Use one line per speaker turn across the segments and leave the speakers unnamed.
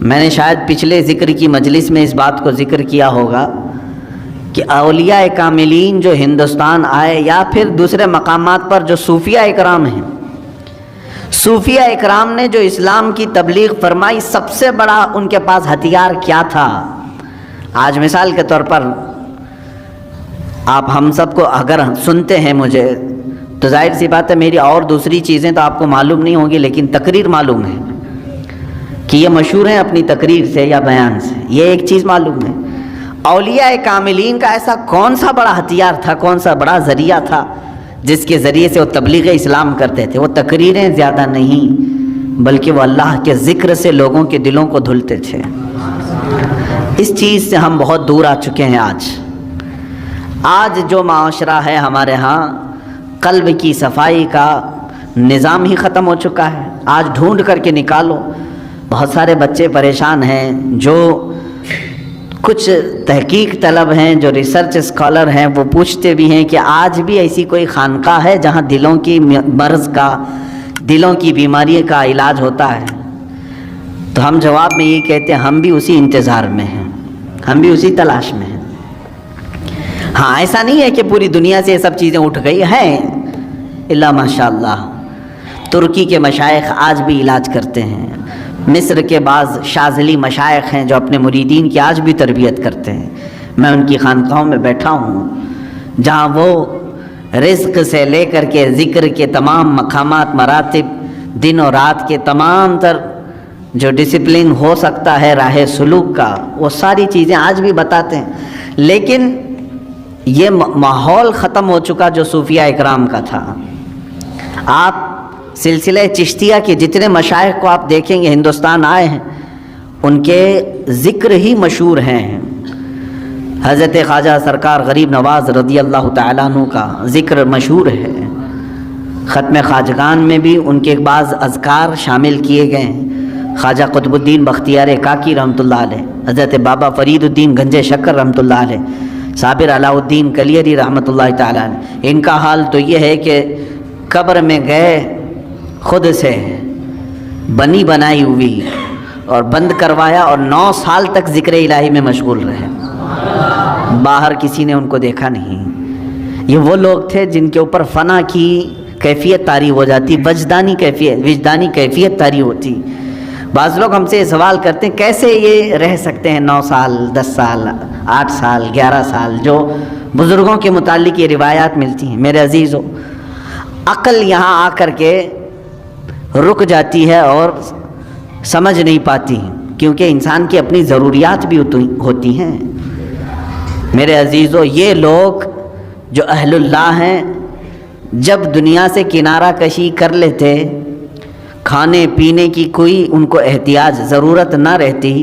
میں نے شاید پچھلے ذکر کی مجلس میں اس بات کو ذکر کیا ہوگا کہ اولیاء کاملین جو ہندوستان آئے یا پھر دوسرے مقامات پر جو صوفیہ اکرام ہیں، صوفیہ اکرام نے جو اسلام کی تبلیغ فرمائی، سب سے بڑا ان کے پاس ہتھیار کیا تھا؟ آج مثال کے طور پر آپ ہم سب کو اگر سنتے ہیں مجھے تو ظاہر سی بات ہے میری اور دوسری چیزیں تو آپ کو معلوم نہیں ہوں گی، لیکن تقریر معلوم ہے کہ یہ مشہور ہیں اپنی تقریر سے یا بیان سے، یہ ایک چیز معلوم ہے۔ اولیاء کاملین کا ایسا کون سا بڑا ہتھیار تھا، کون سا بڑا ذریعہ تھا جس کے ذریعے سے وہ تبلیغ اسلام کرتے تھے؟ وہ تقریریں زیادہ نہیں بلکہ وہ اللہ کے ذکر سے لوگوں کے دلوں کو دھلتے تھے۔ اس چیز سے ہم بہت دور آ چکے ہیں۔ آج جو معاشرہ ہے ہمارے ہاں، قلب کی صفائی کا نظام ہی ختم ہو چکا ہے۔ آج ڈھونڈ کر کے نکالو، بہت سارے بچے پریشان ہیں جو کچھ تحقیق طلب ہیں، جو ریسرچ اسکالر ہیں، وہ پوچھتے بھی ہیں کہ آج بھی ایسی کوئی خانقاہ ہے جہاں دلوں کی مرض کا، دلوں کی بیماری کا علاج ہوتا ہے؟ تو ہم جواب میں یہ کہتے ہیں ہم بھی اسی انتظار میں ہیں، ہم بھی اسی تلاش میں ہیں۔ ہاں، ایسا نہیں ہے کہ پوری دنیا سے یہ سب چیزیں اٹھ گئی ہیں، اللہ ماشاء اللہ ترکی کے مشائخ آج بھی علاج کرتے ہیں، مصر کے بعض شاذلی مشائخ ہیں جو اپنے مریدین کی آج بھی تربیت کرتے ہیں۔ میں ان کی خانقاہوں میں بیٹھا ہوں جہاں وہ رزق سے لے کر کے ذکر کے تمام مقامات، مراتب، دن اور رات کے تمام تر جو ڈسپلن ہو سکتا ہے راہ سلوک کا، وہ ساری چیزیں آج بھی بتاتے ہیں۔ لیکن یہ ماحول ختم ہو چکا جو صوفیہ اکرام کا تھا۔ آپ سلسلہ چشتیہ کے جتنے مشائخ کو آپ دیکھیں گے ہندوستان آئے ہیں، ان کے ذکر ہی مشہور ہیں۔ حضرت خواجہ سرکار غریب نواز رضی اللہ تعالیٰ عنہ کا ذکر مشہور ہے۔ ختم خواجگان میں بھی ان کے بعض اذکار شامل کیے گئے ہیں۔ خواجہ قطب الدین بختیار کاکی رحمۃ اللہ علیہ، حضرت بابا فرید الدین گنج شکر رحمۃ اللہ علیہ، صابر علاء الدین کلیری رحمۃ اللہ تعالیٰ علیہ۔ ان کا حال تو یہ ہے کہ قبر میں گئے خود سے بنی بنائی ہوئی اور بند کروایا اور 9 سال تک ذکر الہی میں مشغول رہے، باہر کسی نے ان کو دیکھا نہیں۔ یہ وہ لوگ تھے جن کے اوپر فنا کی کیفیت طاری ہو جاتی، وجدانی کیفیت طاری ہوتی۔ بعض لوگ ہم سے یہ سوال کرتے ہیں کیسے یہ رہ سکتے ہیں 9 سال 10 سال 8 سال 11 سال، جو بزرگوں کے متعلق یہ روایات ملتی ہیں۔ میرے عزیزو، عقل یہاں آ کر کے رک جاتی ہے اور سمجھ نہیں پاتی، کیونکہ انسان کی اپنی ضروریات بھی ہوتی ہیں۔ میرے عزیزو، یہ لوگ جو اہل اللہ ہیں، جب دنیا سے کنارہ کشی کر لیتے، کھانے پینے کی کوئی ان کو احتیاج ضرورت نہ رہتی،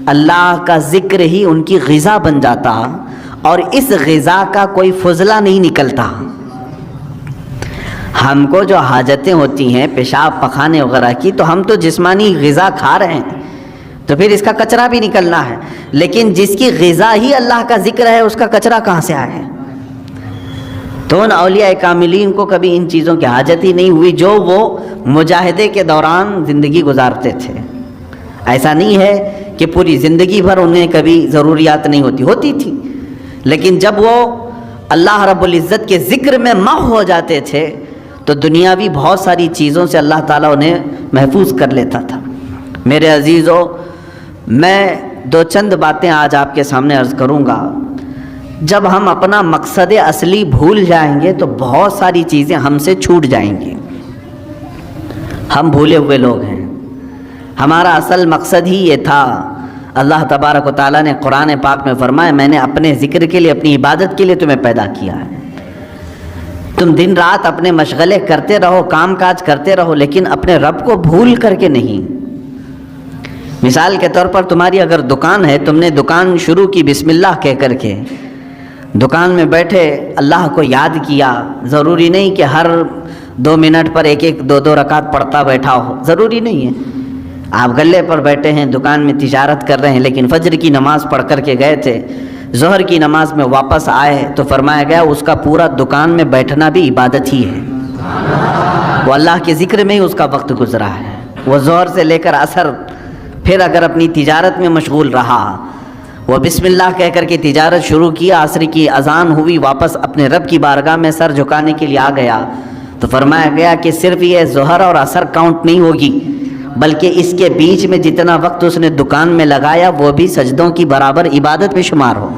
اللہ کا ذکر ہی ان کی غذا بن جاتا اور اس غذا کا کوئی فضلہ نہیں نکلتا۔ ہم کو جو حاجتیں ہوتی ہیں پیشاب پخانے وغیرہ کی، تو ہم تو جسمانی غذا کھا رہے ہیں تو پھر اس کا کچرا بھی نکلنا ہے، لیکن جس کی غذا ہی اللہ کا ذکر ہے اس کا کچرا کہاں سے آئے؟ تو ان اولیاء کاملین کو کبھی ان چیزوں کی حاجت ہی نہیں ہوئی جو وہ مجاہدے کے دوران زندگی گزارتے تھے۔ ایسا نہیں ہے کہ پوری زندگی بھر انہیں کبھی ضروریات نہیں ہوتی تھی، لیکن جب وہ اللہ رب العزت کے ذکر میں محو ہو جاتے تھے تو دنیاوی بہت ساری چیزوں سے اللہ تعالیٰ انہیں محفوظ کر لیتا تھا۔ میرے عزیزو، میں 2 چند باتیں آج آپ کے سامنے عرض کروں گا۔ جب ہم اپنا مقصد اصلی بھول جائیں گے تو بہت ساری چیزیں ہم سے چھوٹ جائیں گی۔ ہم بھولے ہوئے لوگ ہیں، ہمارا اصل مقصد ہی یہ تھا۔ اللہ تبارک و تعالیٰ نے قرآن پاک میں فرمایا، میں نے اپنے ذکر کے لیے، اپنی عبادت کے لیے تمہیں پیدا کیا ہے۔ تم دن رات اپنے مشغلے کرتے رہو، کام کاج کرتے رہو، لیکن اپنے رب کو بھول کر کے نہیں۔ مثال کے طور پر تمہاری اگر دکان ہے، تم نے دکان شروع کی بسم اللہ کہہ کر کے، دکان میں بیٹھے اللہ کو یاد کیا، ضروری نہیں کہ ہر 2 منٹ پر 1-2 رکعت پڑھتا بیٹھا ہو، ضروری نہیں ہے۔ آپ گلے پر بیٹھے ہیں، دکان میں تجارت کر رہے ہیں، لیکن فجر کی نماز پڑھ کر کے گئے تھے، ظہر کی نماز میں واپس آئے تو فرمایا گیا اس کا پورا دکان میں بیٹھنا بھی عبادت ہی ہے، وہ اللہ کے ذکر میں ہی اس کا وقت گزرا ہے۔ وہ ظہر سے لے کر عصر پھر اگر اپنی تجارت میں مشغول رہا، وہ بسم اللہ کہہ کر کے تجارت شروع کی، عصر کی اذان ہوئی، واپس اپنے رب کی بارگاہ میں سر جھکانے کے لیے آ گیا، تو فرمایا گیا کہ صرف یہ ظہر اور عصر کاؤنٹ نہیں ہوگی، بلکہ اس کے بیچ میں جتنا وقت اس نے دکان میں لگایا وہ بھی سجدوں کی برابر عبادت میں شمار ہو۔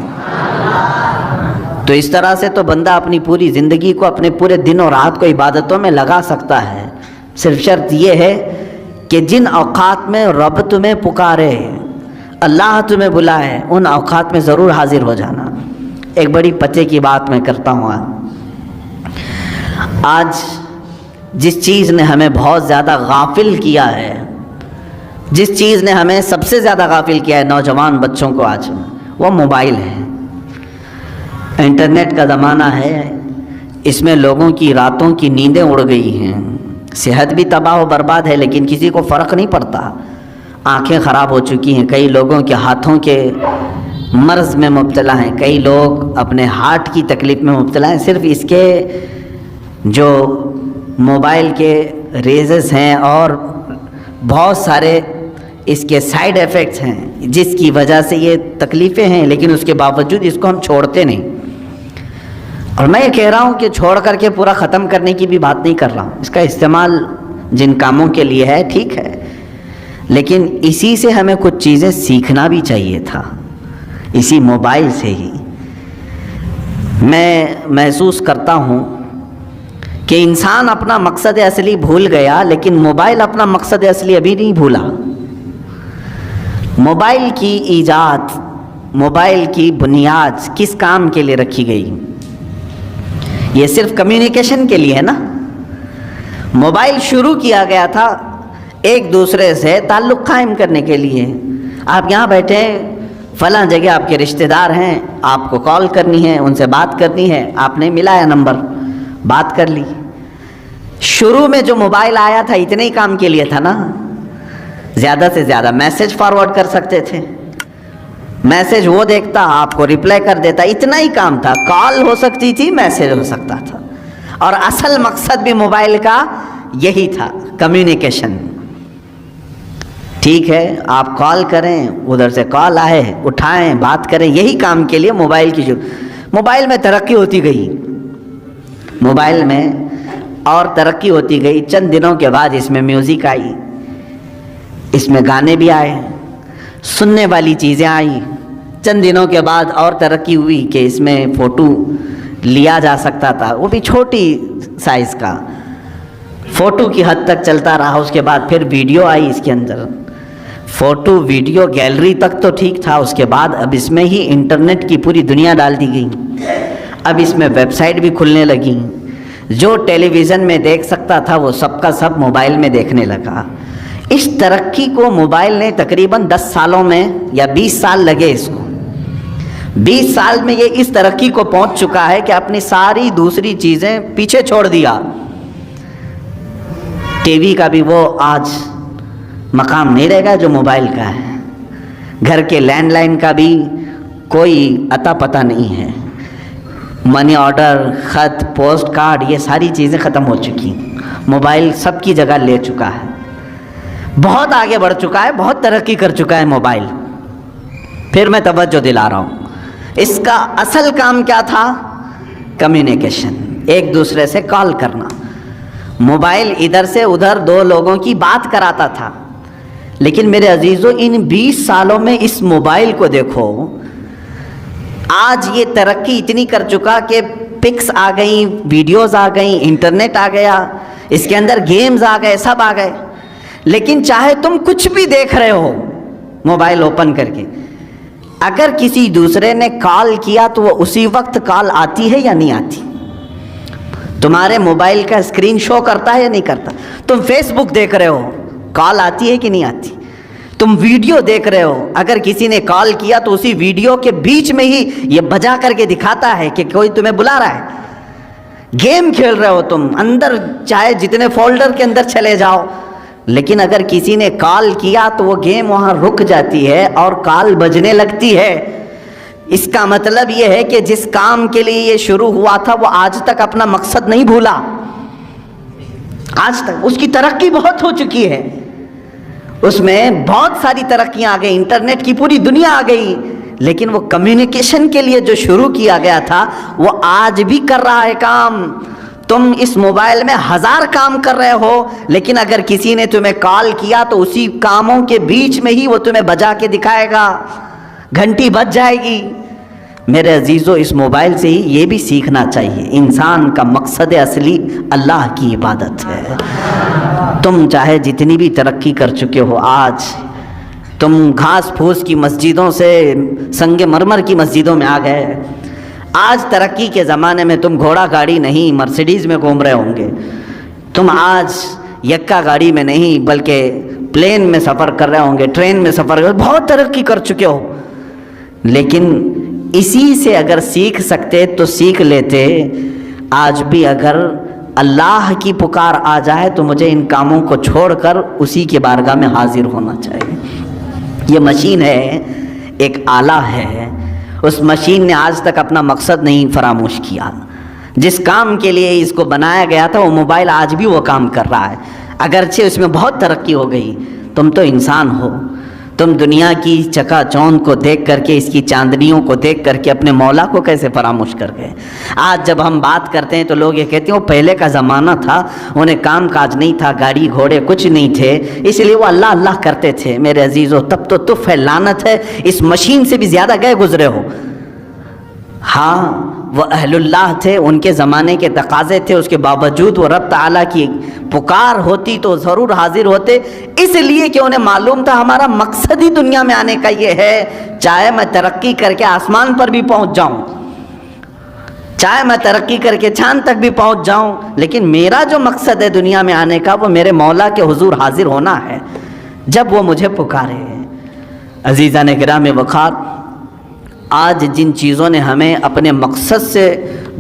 تو اس طرح سے تو بندہ اپنی پوری زندگی کو، اپنے پورے دن اور رات کو عبادتوں میں لگا سکتا ہے، صرف شرط یہ ہے کہ جن اوقات میں رب تمہیں پکارے، اللہ تمہیں بلائے، ان اوقات میں ضرور حاضر ہو جانا۔ ایک بڑی پتے کی بات میں کرتا ہوں۔ آج جس چیز نے ہمیں بہت زیادہ غافل کیا ہے، جس چیز نے ہمیں سب سے زیادہ غافل کیا ہے نوجوان بچوں کو آج، وہ موبائل ہے۔ انٹرنیٹ کا زمانہ ہے، اس میں لوگوں کی راتوں کی نیندیں اڑ گئی ہیں، صحت بھی تباہ و برباد ہے، لیکن کسی کو فرق نہیں پڑتا۔ آنکھیں خراب ہو چکی ہیں، کئی لوگوں کے ہاتھوں کے مرض میں مبتلا ہیں، کئی لوگ اپنے ہارٹ کی تکلیف میں مبتلا ہیں، صرف اس کے جو موبائل کے ریزز ہیں اور بہت سارے اس کے سائیڈ ایفیکٹس ہیں جس کی وجہ سے یہ تکلیفیں ہیں، لیکن اس کے باوجود اس کو ہم چھوڑتے نہیں۔ اور میں یہ کہہ رہا ہوں کہ چھوڑ کر کے پورا ختم کرنے کی بھی بات نہیں کر رہا ہوں، اس کا استعمال جن کاموں کے لیے ہے ٹھیک ہے، لیکن اسی سے ہمیں کچھ چیزیں سیکھنا بھی چاہیے تھا، اسی موبائل سے ہی۔ میں محسوس کرتا ہوں کہ انسان اپنا مقصد اصلی بھول گیا، لیکن موبائل اپنا مقصد اصلی ابھی نہیں بھولا۔ موبائل کی ایجاد، موبائل کی بنیاد کس کام کے لیے رکھی گئی؟ یہ صرف کمیونیکیشن کے لیے ہے نا۔ موبائل شروع کیا گیا تھا ایک دوسرے سے تعلق قائم کرنے کے لیے۔ آپ یہاں بیٹھے ہیں، فلاں جگہ آپ کے رشتہ دار ہیں، آپ کو کال کرنی ہے، ان سے بات کرنی ہے، آپ نے ملایا نمبر، بات کر لی۔ شروع میں جو موبائل آیا تھا اتنے ہی کام کے لیے تھا نا، زیادہ سے زیادہ میسج فارورڈ کر سکتے تھے، میسج وہ دیکھتا، آپ کو ریپلائی کر دیتا، اتنا ہی کام تھا۔ کال ہو سکتی تھی، میسج ہو سکتا تھا، اور اصل مقصد بھی موبائل کا یہی تھا، کمیونیکیشن۔ ٹھیک ہے، آپ کال کریں، ادھر سے کال آئے، اٹھائیں، بات کریں، یہی کام کے لیے موبائل کی موبائل میں ترقی ہوتی گئی، موبائل میں اور ترقی ہوتی گئی۔ چند دنوں کے بعد اس میں میوزک آئی، اس میں گانے بھی آئے، سننے والی چیزیں آئیں۔ چند دنوں کے بعد اور ترقی ہوئی کہ اس میں فوٹو لیا جا سکتا تھا، وہ بھی چھوٹی سائز کا، فوٹو کی حد تک چلتا رہا۔ اس کے بعد پھر ویڈیو آئی اس کے اندر، فوٹو ویڈیو گیلری تک تو ٹھیک تھا، اس کے بعد اب اس میں ہی انٹرنیٹ کی پوری دنیا ڈال دی گئی۔ اب اس میں ویب سائٹ بھی کھلنے لگیں، جو ٹیلی ویژن میں دیکھ سکتا تھا وہ سب کا سب موبائل میں دیکھنے لگا۔ اس ترقی کو موبائل نے تقریباً 10 سالوں میں یا 20 سال لگے اس کو، 20 سال میں یہ اس ترقی کو پہنچ چکا ہے کہ اپنی ساری دوسری چیزیں پیچھے چھوڑ دیا۔ ٹی وی کا بھی وہ آج مقام نہیں رہے گا جو موبائل کا ہے، گھر کے لینڈ لائن کا بھی کوئی اتا پتہ نہیں ہے، منی آرڈر، خط، پوسٹ کارڈ، یہ ساری چیزیں ختم ہو چکی، موبائل سب کی جگہ لے چکا ہے، بہت آگے بڑھ چکا ہے، بہت ترقی کر چکا ہے موبائل۔ پھر میں توجہ دلا رہا ہوں، اس کا اصل کام کیا تھا؟ کمیونیکیشن، ایک دوسرے سے کال کرنا۔ موبائل ادھر سے ادھر دو لوگوں کی بات کراتا تھا، لیکن میرے عزیزو ان 20 سالوں میں اس موبائل کو دیکھو، آج یہ ترقی اتنی کر چکا کہ پکس آ گئیں، ویڈیوز آ گئیں، انٹرنیٹ آ گیا، اس کے اندر گیمز آ گئے، سب آ گئے، لیکن چاہے تم کچھ بھی دیکھ رہے ہو موبائل اوپن کر کے، اگر کسی دوسرے نے کال کیا تو وہ اسی وقت کال آتی ہے یا نہیں آتی؟ تمہارے موبائل کا اسکرین شو کرتا ہے یا نہیں کرتا؟ تم فیس بک دیکھ رہے ہو، کال آتی ہے کہ نہیں آتی؟ تم ویڈیو دیکھ رہے ہو، اگر کسی نے کال کیا تو اسی ویڈیو کے بیچ میں ہی یہ بجا کر کے دکھاتا ہے کہ کوئی تمہیں بلا رہا ہے۔ گیم کھیل رہے ہو تم، اندر چاہے جتنے فولڈر کے اندر چلے جاؤ، لیکن اگر کسی نے کال کیا تو وہ گیم وہاں رک جاتی ہے اور کال بجنے لگتی ہے۔ اس کا مطلب یہ ہے کہ جس کام کے لیے یہ شروع ہوا تھا وہ آج تک اپنا مقصد نہیں بھولا، آج تک اس کی ترقی بہت ہو چکی ہے، اس میں بہت ساری ترقیاں آ گئی، انٹرنیٹ کی پوری دنیا آ گئی، لیکن وہ کمیونیکیشن کے لیے جو شروع کیا گیا تھا وہ آج بھی کر رہا ہے کام۔ تم اس موبائل میں 1000 کام کر رہے ہو، لیکن اگر کسی نے تمہیں کال کیا تو اسی کاموں کے بیچ میں ہی وہ تمہیں بجا کے دکھائے گا، گھنٹی بج جائے گی۔ میرے عزیزو، اس موبائل سے ہی یہ بھی سیکھنا چاہیے، انسان کا مقصد اصلی اللہ کی عبادت ہے۔ تم چاہے جتنی بھی ترقی کر چکے ہو، آج تم گھاس پھوس کی مسجدوں سے سنگ مرمر کی مسجدوں میں آ گئے۔ آج ترقی کے زمانے میں تم گھوڑا گاڑی نہیں مرسیڈیز میں گھوم رہے ہوں گے، تم آج یکا گاڑی میں نہیں بلکہ پلین میں سفر کر رہے ہوں گے، ٹرین میں سفر کر، بہت ترقی کر چکے ہو۔ لیکن اسی سے اگر سیکھ سکتے تو سیکھ لیتے۔ آج بھی اگر اللہ کی پکار آ جائے تو مجھے ان کاموں کو چھوڑ کر اسی کے بارگاہ میں حاضر ہونا چاہیے۔ یہ مشین ہے، ایک آلہ ہے، اس مشین نے آج تک اپنا مقصد نہیں فراموش کیا۔ جس کام کے لیے اس کو بنایا گیا تھا وہ موبائل آج بھی وہ کام کر رہا ہے، اگرچہ اس میں بہت ترقی ہو گئی۔ تم تو انسان ہو، تم دنیا کی چکا چوند کو دیکھ کر کے، اس کی چاندنیوں کو دیکھ کر کے اپنے مولا کو کیسے فراموش کر گئے؟ آج جب ہم بات کرتے ہیں تو لوگ یہ کہتے ہیں وہ پہلے کا زمانہ تھا، انہیں کام کاج نہیں تھا، گاڑی گھوڑے کچھ نہیں تھے، اس لیے وہ اللہ اللہ کرتے تھے۔ میرے عزیزو، تب تو تف ہے، لعنت ہے، اس مشین سے بھی زیادہ گئے گزرے ہو۔ ہاں وہ اہل اللہ تھے، ان کے زمانے کے تقاضے تھے، اس کے باوجود وہ رب تعالیٰ کی پکار ہوتی تو ضرور حاضر ہوتے، اس لیے کہ انہیں معلوم تھا ہمارا مقصد ہی دنیا میں آنے کا یہ ہے، چاہے میں ترقی کر کے آسمان پر بھی پہنچ جاؤں، چاہے میں ترقی کر کے چاند تک بھی پہنچ جاؤں، لیکن میرا جو مقصد ہے دنیا میں آنے کا وہ میرے مولا کے حضور حاضر ہونا ہے جب وہ مجھے پکارے۔ عزیزان کرام وقار، آج جن چیزوں نے ہمیں اپنے مقصد سے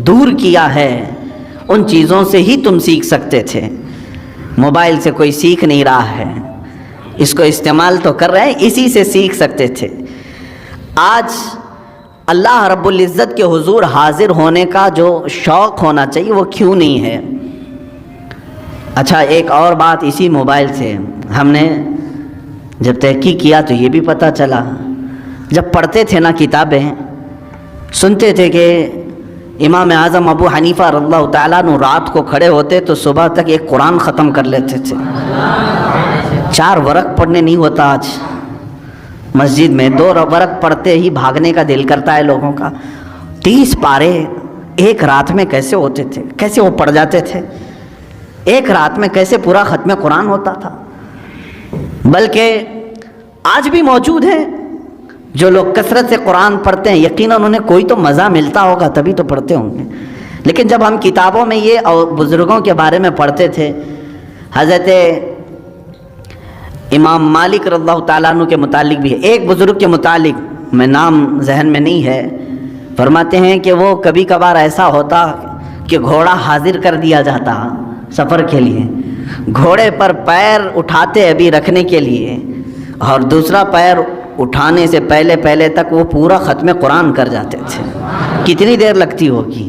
دور کیا ہے ان چیزوں سے ہی تم سیکھ سکتے تھے۔ موبائل سے کوئی سیکھ نہیں رہا ہے، اس کو استعمال تو کر رہے ہیں، اسی سے سیکھ سکتے تھے۔ آج اللہ رب العزت کے حضور حاضر ہونے کا جو شوق ہونا چاہیے وہ کیوں نہیں ہے؟ اچھا، ایک اور بات اسی موبائل سے ہم نے جب تحقیق کیا تو یہ بھی پتہ چلا، جب پڑھتے تھے نا کتابیں، سنتے تھے کہ امام اعظم ابو حنیفہ رضی اللہ تعالیٰ عنہ رات کو کھڑے ہوتے تو صبح تک ایک قرآن ختم کر لیتے تھے۔ 4 ورق پڑھنے نہیں ہوتا آج مسجد میں، 2 ورق پڑھتے ہی بھاگنے کا دل کرتا ہے لوگوں کا۔ 30 پارے ایک رات میں کیسے ہوتے تھے، کیسے وہ پڑھ جاتے تھے، ایک رات میں کیسے پورا ختم قرآن ہوتا تھا؟ بلکہ آج بھی موجود ہیں جو لوگ کثرت سے قرآن پڑھتے ہیں، یقیناً انہیں کوئی تو مزہ ملتا ہوگا تبھی تو پڑھتے ہوں گے۔ لیکن جب ہم کتابوں میں یہ اور بزرگوں کے بارے میں پڑھتے تھے، حضرت امام مالک رضی اللہ تعالیٰ عنہ کے متعلق بھی ہے، ایک بزرگ کے متعلق میں نام ذہن میں نہیں ہے، فرماتے ہیں کہ وہ کبھی کبھار ایسا ہوتا کہ گھوڑا حاضر کر دیا جاتا سفر کے لیے، گھوڑے پر پیر اٹھاتے ابھی رکھنے کے لیے، اور دوسرا پیر اٹھانے سے پہلے تک وہ پورا ختم قرآن کر جاتے تھے۔ کتنی دیر لگتی ہوگی؟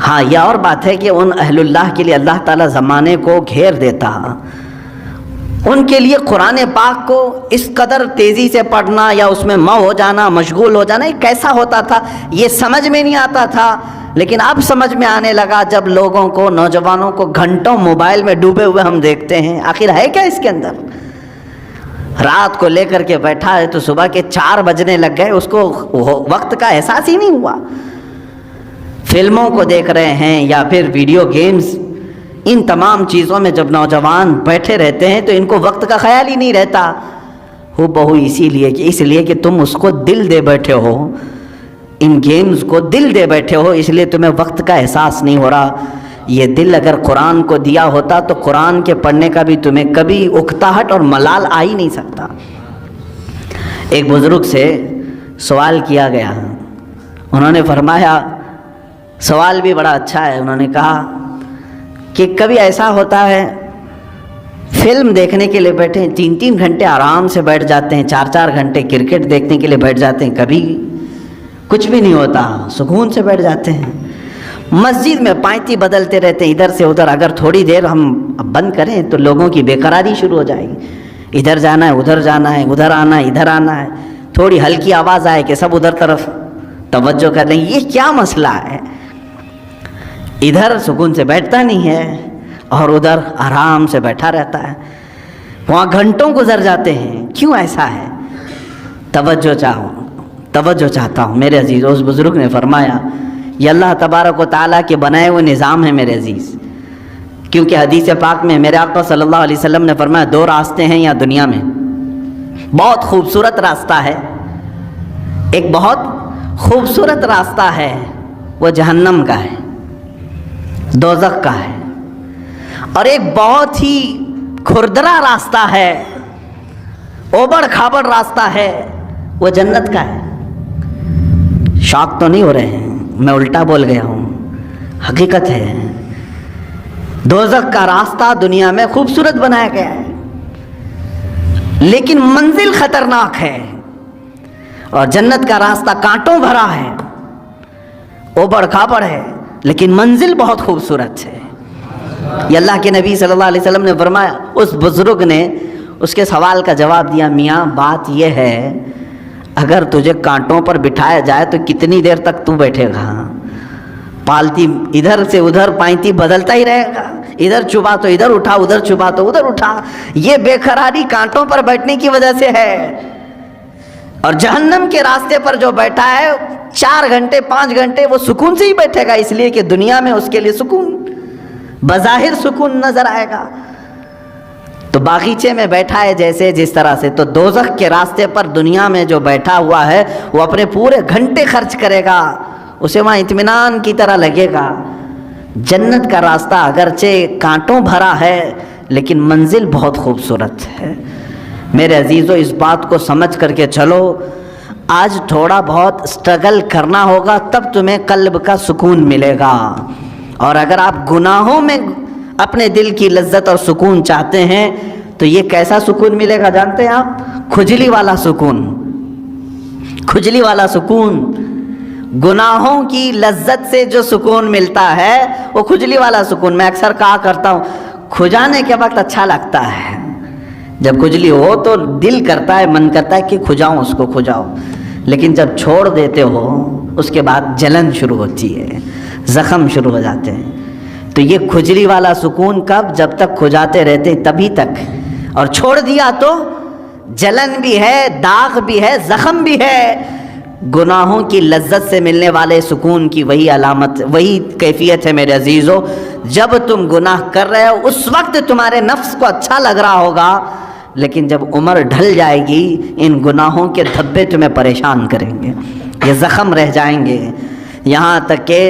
ہاں، یہ اور بات ہے کہ ان اہل اللہ کے لیے اللہ تعالیٰ زمانے کو گھیر دیتا، ان کے لیے قرآن پاک کو اس قدر تیزی سے پڑھنا یا اس میں ہو جانا، مشغول ہو جانا، یہ کیسا ہوتا تھا یہ سمجھ میں نہیں آتا تھا۔ لیکن اب سمجھ میں آنے لگا جب لوگوں کو، نوجوانوں کو گھنٹوں موبائل میں ڈوبے ہوئے ہم دیکھتے ہیں، آخر ہے کیا اس کے اندر؟ رات کو لے کر کے بیٹھا ہے تو صبح کے 4 بجنے لگ گئے، اس کو وقت کا احساس ہی نہیں ہوا۔ فلموں کو دیکھ رہے ہیں یا پھر ویڈیو گیمز، ان تمام چیزوں میں جب نوجوان بیٹھے رہتے ہیں تو ان کو وقت کا خیال ہی نہیں رہتا۔ ہو بہو اس لیے کہ تم اس کو دل دے بیٹھے ہو، ان گیمز کو دل دے بیٹھے ہو، اس لیے تمہیں وقت کا احساس نہیں ہو رہا۔ یہ دل اگر قرآن کو دیا ہوتا تو قرآن کے پڑھنے کا بھی تمہیں کبھی اکتاہٹ اور ملال آ ہی نہیں سکتا۔ ایک بزرگ سے سوال کیا گیا، انہوں نے فرمایا، سوال بھی بڑا اچھا ہے، انہوں نے کہا کہ کبھی ایسا ہوتا ہے فلم دیکھنے کے لیے بیٹھے ہیں، 3 گھنٹے آرام سے بیٹھ جاتے ہیں، 4 گھنٹے کرکٹ دیکھنے کے لیے بیٹھ جاتے ہیں، کبھی کچھ بھی نہیں ہوتا، سکون سے بیٹھ جاتے ہیں۔ مسجد میں پائتی بدلتے رہتے ہیں ادھر سے ادھر، اگر تھوڑی دیر ہم بند کریں تو لوگوں کی بے قراری شروع ہو جائے گی، ادھر جانا ہے ادھر جانا ہے, ادھر آنا ہے ادھر آنا ہے, تھوڑی ہلکی آواز آئے کہ سب ادھر طرف توجہ کر لیں. یہ کیا مسئلہ ہے؟ ادھر سکون سے بیٹھتا نہیں ہے اور ادھر آرام سے بیٹھا رہتا ہے, وہاں گھنٹوں گزر جاتے ہیں. کیوں ایسا ہے؟ توجہ چاہتا ہوں میرے عزیز. اس بزرگ نے فرمایا یہ اللہ تبارک و تعالیٰ کے بنائے ہوئے نظام ہے میرے عزیز. کیونکہ حدیث پاک میں میرے آقا صلی اللہ علیہ وسلم نے فرمایا 2 راستے ہیں یہاں دنیا میں. بہت خوبصورت راستہ ہے, ایک بہت خوبصورت راستہ ہے, وہ جہنم کا ہے, دوزخ کا ہے. اور ایک بہت ہی کھردرا راستہ ہے, اوبڑ کھابڑ راستہ ہے, وہ جنت کا ہے. شاک تو نہیں ہو رہے ہیں, میں الٹا بول گیا ہوں, حقیقت ہے. دوزخ کا راستہ دنیا میں خوبصورت بنایا گیا ہے, لیکن منزل خطرناک ہے. اور جنت کا راستہ کانٹوں بھرا ہے, اوبڑ کھابڑ ہے, لیکن منزل بہت خوبصورت ہے. یہ اللہ کے نبی صلی اللہ علیہ وسلم نے فرمایا. اس بزرگ نے اس کے سوال کا جواب دیا, میاں بات یہ ہے اگر تجھے کانٹوں پر بٹھایا جائے تو کتنی دیر تک تو بیٹھے گا؟ پالتی ادھر سے ادھر پائنتی بدلتا ہی رہے گا, ادھر چبا تو ادھر اٹھا, ادھر چبا تو ادھر اٹھا. یہ بے قراری کانٹوں پر بیٹھنے کی وجہ سے ہے. اور جہنم کے راستے پر جو بیٹھا ہے 4 گھنٹے 5 گھنٹے وہ سکون سے ہی بیٹھے گا, اس لیے کہ دنیا میں اس کے لیے سکون بظاہر سکون نظر آئے گا. تو باغیچے میں بیٹھا ہے جیسے جس طرح سے, تو دوزخ کے راستے پر دنیا میں جو بیٹھا ہوا ہے وہ اپنے پورے گھنٹے خرچ کرے گا, اسے وہاں اطمینان کی طرح لگے گا. جنت کا راستہ اگرچہ کانٹوں بھرا ہے لیکن منزل بہت خوبصورت ہے. میرے عزیزو, اس بات کو سمجھ کر کے چلو. آج تھوڑا بہت اسٹرگل کرنا ہوگا تب تمہیں قلب کا سکون ملے گا. اور اگر آپ گناہوں میں اپنے دل کی لذت اور سکون چاہتے ہیں تو یہ کیسا سکون ملے گا جانتے ہیں آپ؟ کھجلی والا سکون. کھجلی والا سکون, گناہوں کی لذت سے جو سکون ملتا ہے وہ کھجلی والا سکون. میں اکثر کہا کرتا ہوں کھجانے کے وقت اچھا لگتا ہے, جب کھجلی ہو تو دل کرتا ہے, من کرتا ہے کہ کھجاؤں, اس کو کھجاؤ. لیکن جب چھوڑ دیتے ہو اس کے بعد جلن شروع ہوتی ہے, زخم شروع ہو جاتے ہیں. تو یہ کھجلی والا سکون کب؟ جب تک کھجاتے رہتے تبھی تک. اور چھوڑ دیا تو جلن بھی ہے, داغ بھی ہے, زخم بھی ہے. گناہوں کی لذت سے ملنے والے سکون کی وہی علامت, وہی کیفیت ہے میرے عزیزو. جب تم گناہ کر رہے ہو اس وقت تمہارے نفس کو اچھا لگ رہا ہوگا, لیکن جب عمر ڈھل جائے گی ان گناہوں کے دھبے تمہیں پریشان کریں گے, یہ زخم رہ جائیں گے. یہاں تک کہ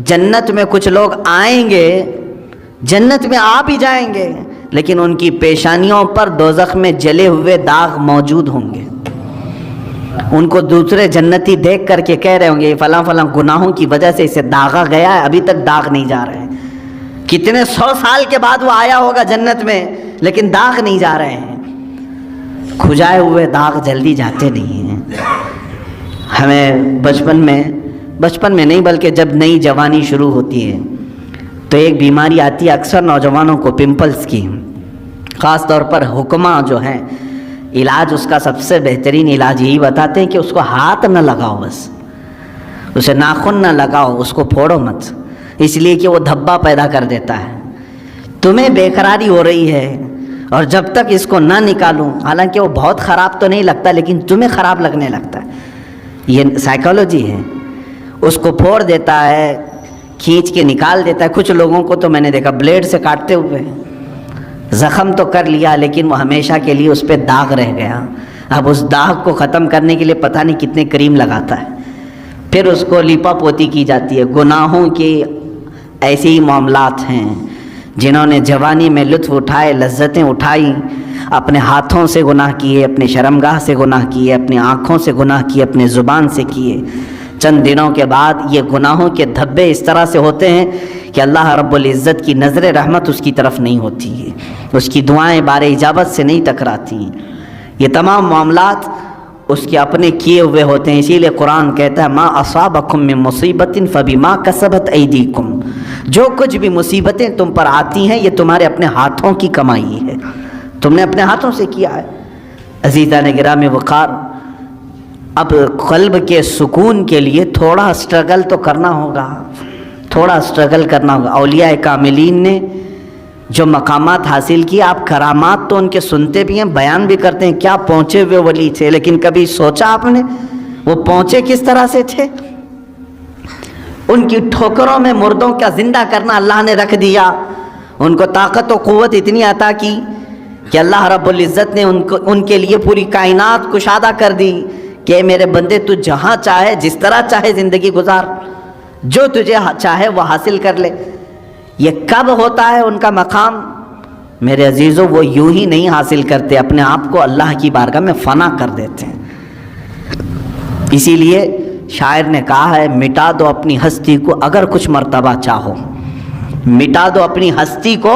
جنت میں کچھ لوگ آئیں گے, جنت میں آ بھی جائیں گے, لیکن ان کی پیشانیوں پر دوزخ میں جلے ہوئے داغ موجود ہوں گے. ان کو دوسرے جنتی دیکھ کر کے کہہ رہے ہوں گے فلاں فلاں گناہوں کی وجہ سے اسے داغا گیا ہے, ابھی تک داغ نہیں جا رہے ہیں. کتنے 100 سال کے بعد وہ آیا ہوگا جنت میں, لیکن داغ نہیں جا رہے ہیں. کھجائے ہوئے داغ جلدی جاتے نہیں ہیں. ہمیں بچپن میں نہیں بلکہ جب نئی جوانی شروع ہوتی ہے تو ایک بیماری آتی ہے اکثر نوجوانوں کو, پمپلز کی. خاص طور پر حکماں جو ہیں علاج اس کا سب سے بہترین علاج یہی بتاتے ہیں کہ اس کو ہاتھ نہ لگاؤ, بس اسے ناخن نہ لگاؤ, اس کو پھوڑو مت, اس لیے کہ وہ دھبا پیدا کر دیتا ہے. تمہیں بے قراری ہو رہی ہے اور جب تک اس کو نہ نکالوں, حالانکہ وہ بہت خراب تو نہیں لگتا لیکن تمہیں خراب لگنے لگتا ہے. یہ سائیکالوجی ہے. اس کو پھوڑ دیتا ہے, کھینچ کے نکال دیتا ہے. کچھ لوگوں کو تو میں نے دیکھا بلیڈ سے کاٹتے ہوئے, زخم تو کر لیا لیکن وہ ہمیشہ کے لیے اس پہ داغ رہ گیا. اب اس داغ کو ختم کرنے کے لیے پتہ نہیں کتنے کریم لگاتا ہے, پھر اس کو لیپا پوتی کی جاتی ہے. گناہوں کے ایسے ہی معاملات ہیں. جنہوں نے جوانی میں لطف اٹھائے, لذتیں اٹھائی, اپنے ہاتھوں سے گناہ کیے, اپنے شرمگاہ سے گناہ کیے, اپنی آنکھوں سے گناہ کیے, اپنے زبان سے کیے, چند دنوں کے بعد یہ گناہوں کے دھبے اس طرح سے ہوتے ہیں کہ اللہ رب العزت کی نظر رحمت اس کی طرف نہیں ہوتی ہے, اس کی دعائیں بار اجابت سے نہیں ٹکراتی. یہ تمام معاملات اس کے اپنے کیے ہوئے ہوتے ہیں. اسی لیے قرآن کہتا ہے ما اصابکم من مصیبت فبما کسبت ایدیکم, جو کچھ بھی مصیبتیں تم پر آتی ہیں یہ تمہارے اپنے ہاتھوں کی کمائی ہے, تم نے اپنے ہاتھوں سے کیا ہے۔ عزیزان گرامی وقار، اب قلب کے سکون کے لیے تھوڑا اسٹرگل تو کرنا ہوگا، تھوڑا اسٹرگل کرنا ہوگا۔ اولیاء کاملین نے جو مقامات حاصل کیے، آپ کرامات تو ان کے سنتے بھی ہیں، بیان بھی کرتے ہیں، کیا پہنچے ہوئے ولی تھے، لیکن کبھی سوچا آپ نے وہ پہنچے کس طرح سے تھے؟ ان کی ٹھوکروں میں مردوں کا زندہ کرنا اللہ نے رکھ دیا، ان کو طاقت و قوت اتنی عطا کی کہ اللہ رب العزت نے ان کے لیے پوری کائنات کشادہ کر دی کہ میرے بندے تو جہاں چاہے جس طرح چاہے زندگی گزار، جو تجھے چاہے وہ حاصل کر لے۔ یہ کب ہوتا ہے ان کا مقام؟ میرے عزیزوں، وہ یوں ہی نہیں حاصل کرتے، اپنے آپ کو اللہ کی بارگاہ میں فنا کر دیتے ہیں۔ اسی لیے شاعر نے کہا ہے، مٹا دو اپنی ہستی کو اگر کچھ مرتبہ چاہو، مٹا دو اپنی ہستی کو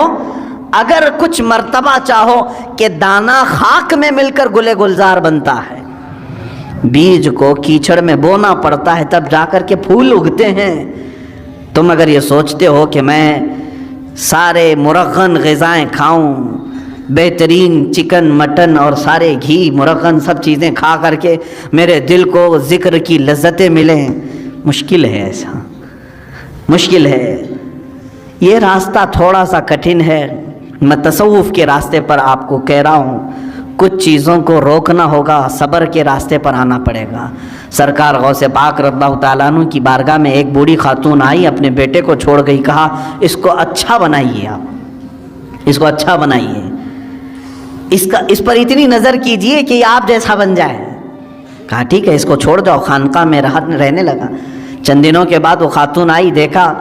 اگر کچھ مرتبہ چاہو، کہ دانا خاک میں مل کر گلے گلزار بنتا ہے۔ بیج کو کیچڑ میں بونا پڑتا ہے، تب جا کر کے پھول اگتے ہیں۔ تم اگر یہ سوچتے ہو کہ میں سارے مرغن غذائیں کھاؤں، بہترین چکن مٹن اور سارے گھی مرغن سب چیزیں کھا کر کے میرے دل کو ذکر کی لذتیں ملیں، مشکل ہے، ایسا مشکل ہے۔ یہ راستہ تھوڑا سا کٹھن ہے، میں تصوف کے راستے پر آپ کو کہہ رہا ہوں، کچھ چیزوں کو روکنا ہوگا، صبر کے راستے پر آنا پڑے گا۔ سرکار غوث پاک رضی اللہ تعالیٰ عنہ کی بارگاہ میں ایک بوڑھی خاتون آئی، اپنے بیٹے کو چھوڑ گئی، کہا اس کو اچھا بنائیے، آپ اس کو اچھا بنائیے، اس پر اتنی نظر کیجئے کہ یہ آپ جیسا بن جائے۔ کہا ٹھیک ہے، اس کو چھوڑ جاؤ، خانقاہ میں رہنے لگا۔ چند دنوں کے بعد وہ خاتون آئی، دیکھا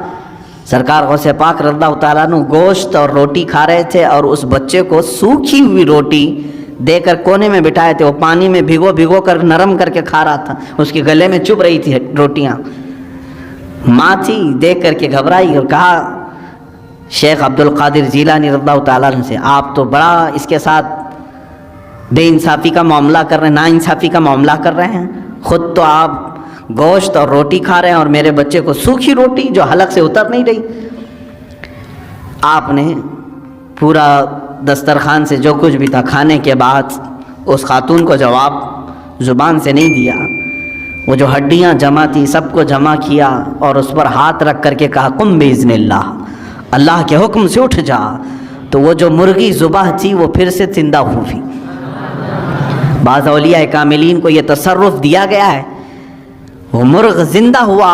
سرکار غوث پاک رضی اللہ تعالیٰ عنہ گوشت اور روٹی کھا رہے تھے، اور اس بچے کو سوکھی ہوئی روٹی دے کر کونے میں بٹھائے تھے، وہ پانی میں بھگو کر نرم کر کے کھا رہا تھا، اس کے گلے میں چبھ رہی تھی روٹیاں۔ ماں تھی، دیکھ کر کے گھبرائی اور کہا شیخ عبد القادر جیلانی رضی اللہ تعالیٰ عنہ سے، آپ تو بڑا اس کے ساتھ بے انصافی کا معاملہ کر رہے ہیں، نا انصافی کا معاملہ کر رہے ہیں، خود تو آپ گوشت اور روٹی کھا رہے ہیں اور میرے بچے کو سوکھی روٹی جو حلق سے اتر نہیں رہی۔ آپ نے پورا دسترخوان سے جو کچھ بھی تھا کھانے کے بعد اس خاتون کو جواب زبان سے نہیں دیا، وہ جو ہڈیاں جمع تھی سب کو جمع کیا اور اس پر ہاتھ رکھ کر کے کہا قم باذن اللہ، اللہ کے حکم سے اٹھ جا۔ تو وہ جو مرغی ذبح تھی وہ پھر سے زندہ ہوئی۔ بعض اولیاء کاملین کو یہ تصرف دیا گیا ہے، وہ مرغ زندہ ہوا،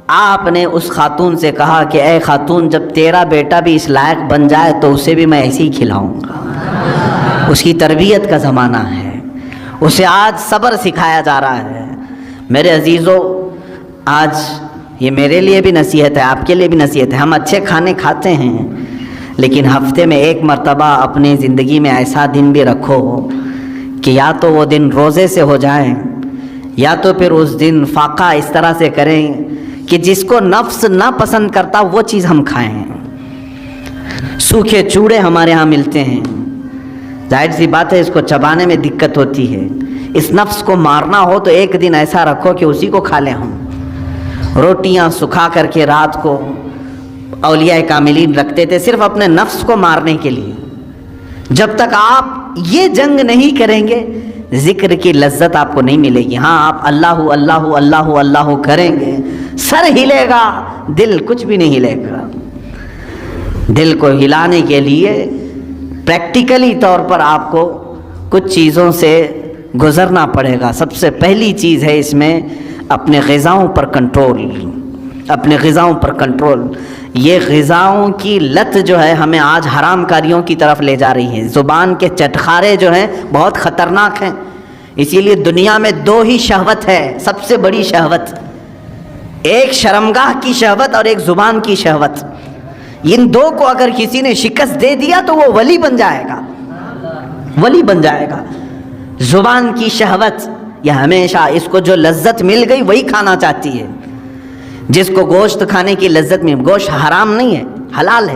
آپ نے اس خاتون سے کہا کہ اے خاتون، جب تیرا بیٹا بھی اس لائق بن جائے تو اسے بھی میں ایسے ہی کھلاؤں گا۔ اس کی تربیت کا زمانہ ہے، اسے آج صبر سکھایا جا رہا ہے۔ میرے عزیزو، آج یہ میرے لیے بھی نصیحت ہے، آپ کے لیے بھی نصیحت ہے، ہم اچھے کھانے کھاتے ہیں، لیکن ہفتے میں ایک مرتبہ اپنی زندگی میں ایسا دن بھی رکھو کہ یا تو وہ دن روزے سے ہو جائیں، یا تو پھر اس دن فاقہ اس طرح سے کریں کہ جس کو نفس نہ پسند کرتا وہ چیز ہم کھائیں۔ سوکھے چوڑے ہمارے ہاں ملتے ہیں، ظاہر سی بات ہے اس کو چبانے میں دقت ہوتی ہے۔ اس نفس کو مارنا ہو تو ایک دن ایسا رکھو کہ اسی کو کھا لیں ہم۔ روٹیاں سکھا کر کے رات کو اولیاء کاملین رکھتے تھے صرف اپنے نفس کو مارنے کے لیے۔ جب تک آپ یہ جنگ نہیں کریں گے ذکر کی لذت آپ کو نہیں ملے گی۔ ہاں، آپ اللہ اللہ اللہ اللہ کریں گے، سر ہلے گا، دل کچھ بھی نہیں ہلے گا۔ دل کو ہلانے کے لیے پریکٹیکلی طور پر آپ کو کچھ چیزوں سے گزرنا پڑے گا۔ سب سے پہلی چیز ہے اس میں اپنے غذاؤں پر کنٹرول، اپنے غذاؤں پر کنٹرول۔ یہ غذاؤں کی لت جو ہے ہمیں آج حرام کاریوں کی طرف لے جا رہی ہے۔ زبان کے چٹخارے جو ہیں بہت خطرناک ہیں، اسی لیے دنیا میں دو ہی شہوت ہے، سب سے بڑی شہوت، ایک شرمگاہ کی شہوت اور ایک زبان کی شہوت۔ ان دو کو اگر کسی نے شکست دے دیا تو وہ ولی بن جائے گا، ولی بن جائے گا۔ زبان کی شہوت یہ ہمیشہ اس کو جو لذت مل گئی وہی کھانا چاہتی ہے۔ جس کو گوشت کھانے کی لذت میں، گوشت حرام نہیں ہے، حلال ہے،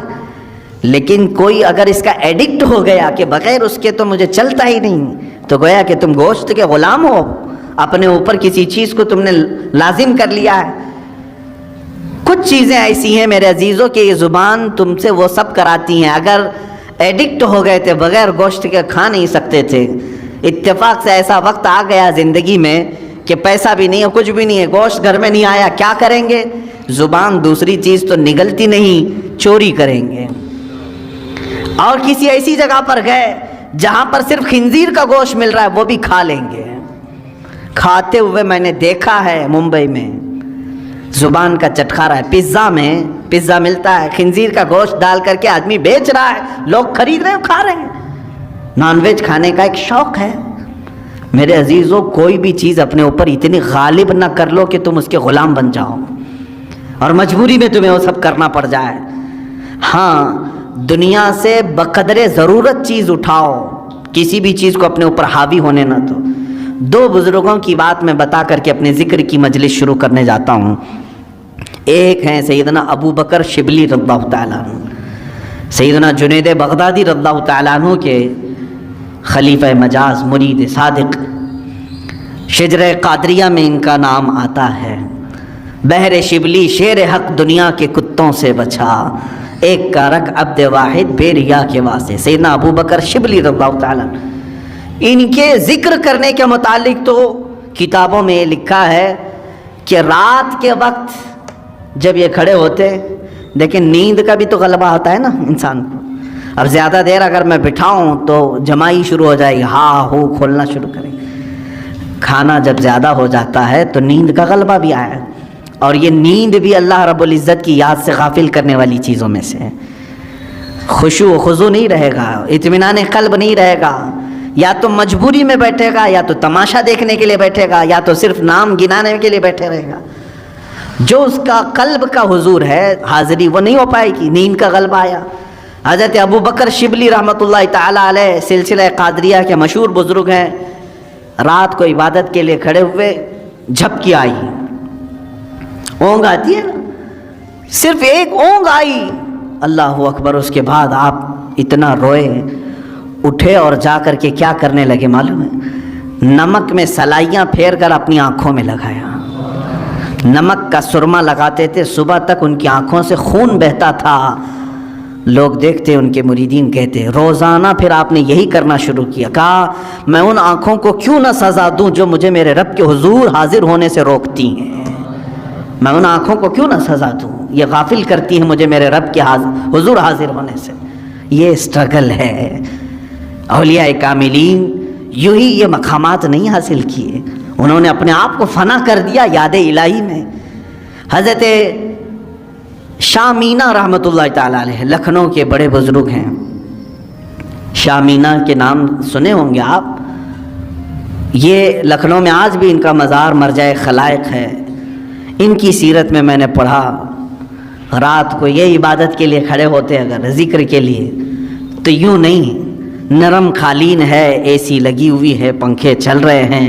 لیکن کوئی اگر اس کا ایڈکٹ ہو گیا کہ بغیر اس کے تو مجھے چلتا ہی نہیں، تو گویا کہ تم گوشت کے غلام ہو، اپنے اوپر کسی چیز کو تم نے لازم کر لیا ہے۔ کچھ چیزیں ایسی ہیں میرے عزیزوں کہ یہ زبان تم سے وہ سب کراتی ہیں۔ اگر ایڈکٹ ہو گئے تھے, بغیر گوشت کے کھا نہیں سکتے تھے. اتفاق سے ایسا وقت آ گیا زندگی میں کہ پیسہ بھی نہیں ہے, کچھ بھی نہیں ہے, گوشت گھر میں نہیں آیا, کیا کریں گے؟ زبان دوسری چیز تو نگلتی نہیں, چوری کریں گے. اور کسی ایسی جگہ پر گئے جہاں پر صرف خنزیر کا گوشت مل رہا ہے, وہ بھی کھا لیں گے. کھاتے ہوئے میں نے دیکھا ہے ممبئی میں, زبان کا چٹکارا ہے. پیزا ملتا ہے, خنزیر کا گوشت ڈال کر کے آدمی بیچ رہا ہے, لوگ خرید رہے ہیں, کھا رہے ہیں. نان ویج کھانے کا ایک شوق ہے. میرے عزیزوں, کوئی بھی چیز اپنے اوپر اتنی غالب نہ کر لو کہ تم اس کے غلام بن جاؤ اور مجبوری میں تمہیں وہ سب کرنا پڑ جائے. ہاں, دنیا سے بقدر ضرورت چیز اٹھاؤ, کسی بھی چیز کو اپنے اوپر حاوی ہونے نہ دو. دو بزرگوں کی بات میں بتا کر کے اپنے ذکر کی مجلس شروع کرنے جاتا ہوں. ایک ہیں سیدنا ابو بکر شبلی رضی اللہ تعالیٰ عنہ, سیدنا جنید بغدادی رضی اللہ تعالیٰ عنہ کے خلیفہ مجاز, مرید صادق. شجرہ قادریہ میں ان کا نام آتا ہے. بحر شبلی شیر حق دنیا کے کتوں سے بچا, ایک کا رگ عبد واحد بے ریا کے واسطے. سیدنا ابو بکر شبلی رضی اللہ تعالیٰ عنہ, ان کے ذکر کرنے کے متعلق تو کتابوں میں یہ لکھا ہے کہ رات کے وقت جب یہ کھڑے ہوتے, لیکن نیند کا بھی تو غلبہ ہوتا ہے نا انسان کو. اب زیادہ دیر اگر میں بٹھاؤں تو جمائی شروع ہو جائے گی, ہاں ہو کھولنا شروع کریں. کھانا جب زیادہ ہو جاتا ہے تو نیند کا غلبہ بھی آیا, اور یہ نیند بھی اللہ رب العزت کی یاد سے غافل کرنے والی چیزوں میں سے ہے. خشوع و خضوع نہیں رہے گا, اطمینان قلب نہیں رہے گا. یا تو مجبوری میں بیٹھے گا, یا تو تماشا دیکھنے کے لیے بیٹھے گا, یا تو صرف نام گنانے کے لیے بیٹھے رہے گا. جو اس کا قلب کا حضور ہے, حاضری, وہ نہیں ہو پائے گی. نیند کا غلبہ آیا. حضرت ابو بکر شبلی رحمۃ اللہ تعالیٰ علیہ سلسلہ قادریہ کے مشہور بزرگ ہیں. رات کو عبادت کے لیے کھڑے ہوئے, جھپکی آئی, اونگ آتی ہے نا, صرف ایک اونگ آئی, اللہ اکبر. اس کے بعد آپ اتنا روئے, اٹھے اور جا کر کے کیا کرنے لگے معلوم ہے؟ نمک میں سلائیاں پھیر کر اپنی آنکھوں میں لگایا. نمک کا سرما لگاتے تھے, صبح تک ان کی آنکھوں سے خون بہتا تھا. لوگ دیکھتے, ان کے مریدین کہتے, روزانہ پھر آپ نے یہی کرنا شروع کیا. کہا میں ان آنکھوں کو کیوں نہ سزا دوں جو مجھے میرے رب کے حضور حاضر ہونے سے روکتی ہیں. میں ان آنکھوں کو کیوں نہ سزا دوں, یہ غافل کرتی ہیں مجھے میرے رب کے حضور حاضر ہونے سے. یہ اسٹرگل ہے. اولیاء کاملین یوں ہی یہ مقامات نہیں حاصل کیے, انہوں نے اپنے آپ کو فنا کر دیا یاد الہی میں. حضرت شاہ مینا رحمۃ اللہ تعالیٰ علیہ لکھنؤ کے بڑے بزرگ ہیں. شاہ مینا کے نام سنے ہوں گے آپ. یہ لکھنؤ میں آج بھی ان کا مزار مرجع خلائق ہے. ان کی سیرت میں نے پڑھا, رات کو یہ عبادت کے لیے کھڑے ہوتے اگر ذکر کے لیے تو یوں نہیں, نرم قالین ہے, اے سی لگی ہوئی ہے, پنکھے چل رہے ہیں,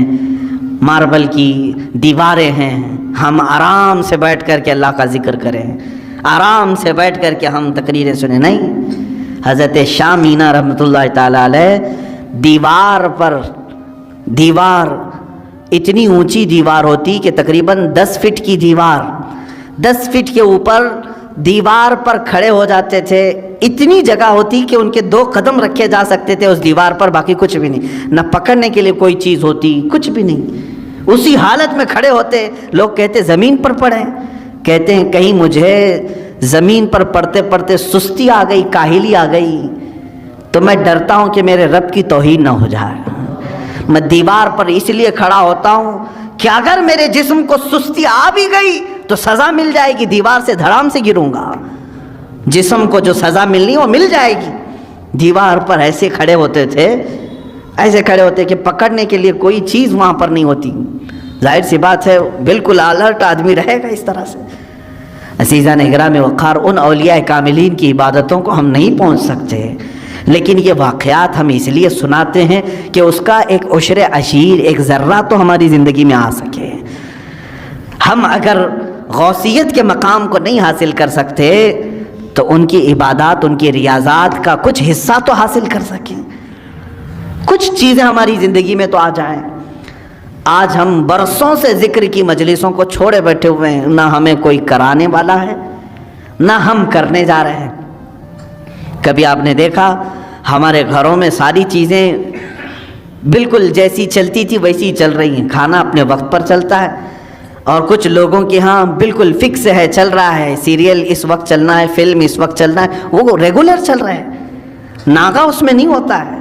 ماربل کی دیواریں ہیں, ہم آرام سے بیٹھ کر کے اللہ کا ذکر کریں, آرام سے بیٹھ کر کے ہم تقریریں سنیں. نہیں, حضرت شاہ مینا رحمۃ اللہ تعالیٰ علیہ دیوار اتنی اونچی دیوار ہوتی کہ تقریباً 10 فٹ کی دیوار, 10 فٹ کے اوپر دیوار پر کھڑے ہو جاتے تھے. اتنی جگہ ہوتی کہ ان کے 2 قدم رکھے جا سکتے تھے اس دیوار پر, باقی کچھ بھی نہیں, نہ پکڑنے کے لیے کوئی چیز ہوتی, کچھ بھی نہیں. اسی حالت میں کھڑے ہوتے. لوگ کہتے زمین پر پڑھیں, کہتے ہیں کہیں مجھے زمین پر پڑھتے پڑھتے سستی آ گئی, کاہلی آ گئی, تو میں ڈرتا ہوں کہ میرے رب کی توہین نہ ہو جائے. میں دیوار پر اس لیے کھڑا ہوتا ہوں کہ اگر میرے جسم کو سستی آ بھی گئی تو سزا مل جائے گی, دیوار سے دھڑام سے گروں گا. جسم کو جو سزا ملنی وہ مل جائے گی. دیوار پر ایسے کھڑے ہوتے تھے, ایسے کھڑے ہوتے کہ پکڑنے کے لیے کوئی چیز وہاں پر نہیں ہوتی. ظاہر سی بات ہے بالکل الرٹ آدمی رہے گا اس طرح سے. عزیزان اکرام وقار, ان اولیاء کاملین کی عبادتوں کو ہم نہیں پہنچ سکتے, لیکن یہ واقعات ہم اس لیے سناتے ہیں کہ اس کا ایک عشر عشیر, ایک ذرہ تو ہماری زندگی میں آ سکے. ہم اگر غوثیت کے مقام کو نہیں حاصل کر سکتے تو ان کی عبادات, ان کی ریاضات کا کچھ حصہ تو حاصل کر سکیں, کچھ چیزیں ہماری زندگی میں تو آ جائیں. آج ہم برسوں سے ذکر کی مجلسوں کو چھوڑے بیٹھے ہوئے ہیں, نہ ہمیں کوئی کرانے والا ہے نہ ہم کرنے جا رہے ہیں. کبھی آپ نے دیکھا ہمارے گھروں میں ساری چیزیں بالکل جیسی چلتی تھی ویسی چل رہی ہیں، کھانا اپنے وقت پر چلتا ہے، اور کچھ لوگوں کے ہاں بالکل فکس ہے، چل رہا ہے، سیریل اس وقت چلنا ہے، فلم اس وقت چلنا ہے، وہ ریگولر چل رہے ہیں، ناغہ اس میں نہیں ہوتا ہے۔